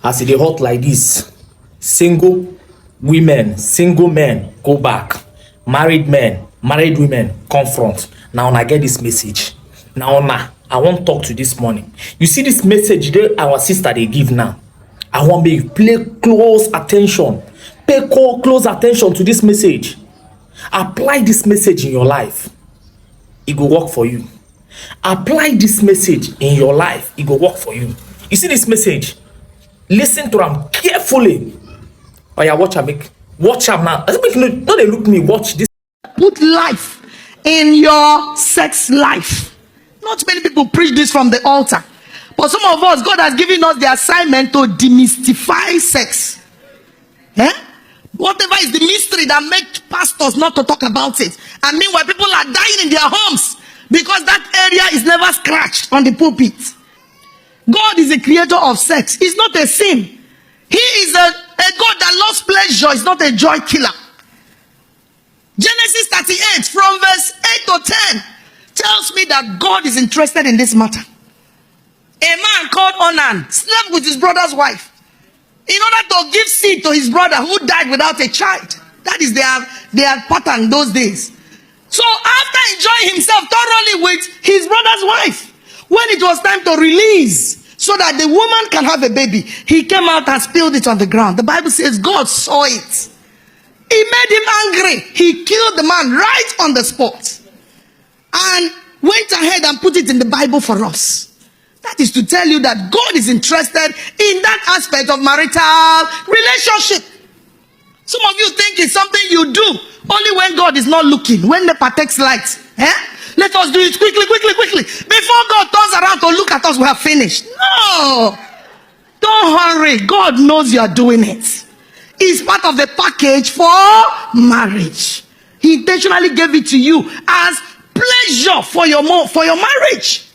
as it dey hot like this, single women, single men go back, married men, married women come front. Now I get this message. Now I want to talk to this morning. You see this message that our sister they give now. I want me pay close attention. Pay close attention to this message. Apply this message in your life. It will work for you. Apply this message in your life. It will work for you. You see this message? Listen to them carefully. Oh yeah, watch am now. No, they look me. Watch this. Put life in your sex life. Not many people preach this from the altar, but some of us, God has given us the assignment to demystify sex. Whatever is the mystery that makes pastors not to talk about it, and meanwhile people are dying in their homes because that area is never scratched on the pulpit. God is the creator of sex. It's not a sin. He is a God that loves pleasure. It's not a joy killer. Genesis 38 from verse 8 to 10 tells me that God is interested in this matter. A man called Onan slept with his brother's wife in order to give seed to his brother who died without a child. That is their pattern those days. So after enjoying himself thoroughly with his brother's wife, when it was time to release so that the woman can have a baby, he came out and spilled it on the ground. The Bible says God saw it. It made him angry. He killed the man right on the spot and went ahead and put it in the Bible for us. That is to tell you that God is interested in that aspect of marital relationship. Some of you think it's something you do only when God is not looking, when the takes light. Let us do it quickly. Before God turns around to look at us, we have finished. No. Don't hurry. God knows you are doing it. It's part of the package for marriage. He intentionally gave it to you as pleasure for your marriage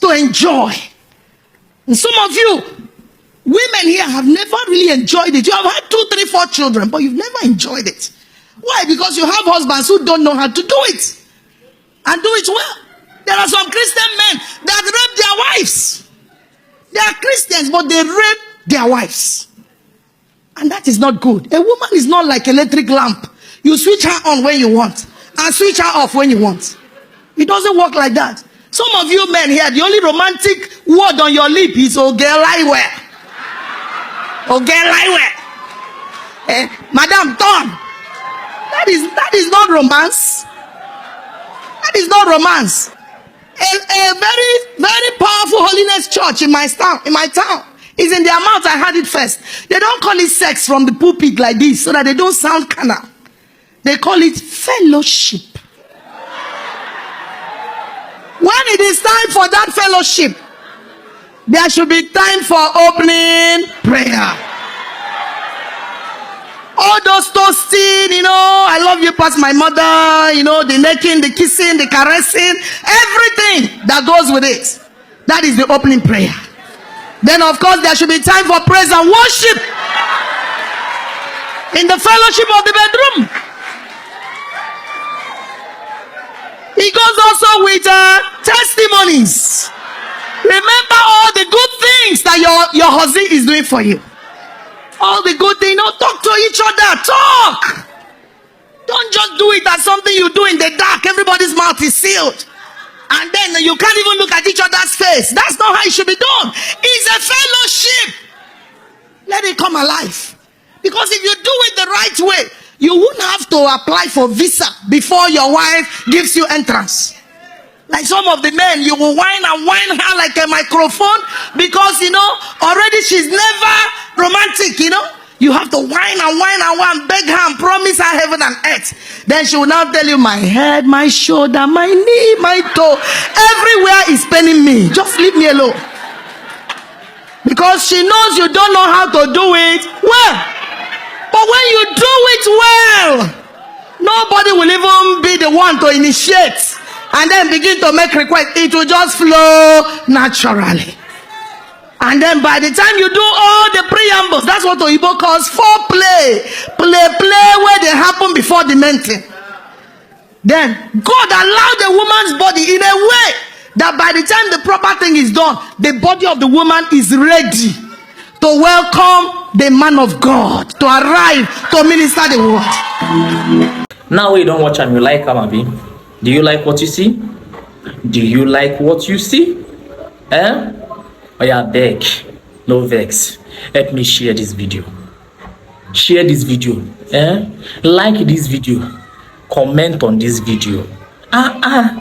to enjoy. And some of you women here have never really enjoyed it. You have had 2, 3, 4 children, but you've never enjoyed it. Why? Because you have husbands who don't know how to do it and do it well. There are some Christian men that rape their wives. They are Christians, but they rape their wives. And that is not good. A woman is not like electric lamp. You switch her on when you want and switch her off when you want. It doesn't work like that. Some of you men here, the only romantic word on your lip is Ogelaiwe. Ogelaiwe. Madam Tom. That is not romance. That is not romance. A very, very powerful holiness church in my town is in their mouth. I heard it first. They don't call it sex from the pulpit like this so that they don't sound carnal. They call it fellowship. When it is time for that fellowship, there should be time for opening prayer. All those toasting, I love you past my mother, the necking, the kissing, the caressing, everything that goes with it. That is the opening prayer. Then of course there should be time for praise and worship in the fellowship of the bedroom. It goes also with testimonies. Remember all the good things that your husband is doing for you. All the good things. Talk to each other. Talk. Don't just do it as something you do in the dark. Everybody's mouth is sealed. And then you can't even look at each other's face. That's not how it should be done. It's a fellowship. Let it come alive. Because if you do it the right way, you wouldn't have to apply for visa before your wife gives you entrance. Like some of the men, you will whine and whine her like a microphone because, already she's never romantic, You have to whine and whine and whine, beg her and promise her heaven and earth. Then she will now tell you, my head, my shoulder, my knee, my toe, everywhere is paining me. Just leave me alone. Because she knows you don't know how to do it well. But when you do it well, nobody will even be the one to initiate and then begin to make requests. It will just flow naturally. And then by the time you do all the preambles, that's what Oyibo calls foreplay. Play where they happen before the main thing. Then God allowed the woman's body in a way that by the time the proper thing is done, the body of the woman is ready to welcome the man of God to arrive to minister the word. Now you don't watch and you like am, abi? Do you like what you see? Do you like what you see? Oh yeah, beg, no vex. Help me share this video. Share this video. Like this video. Comment on this video.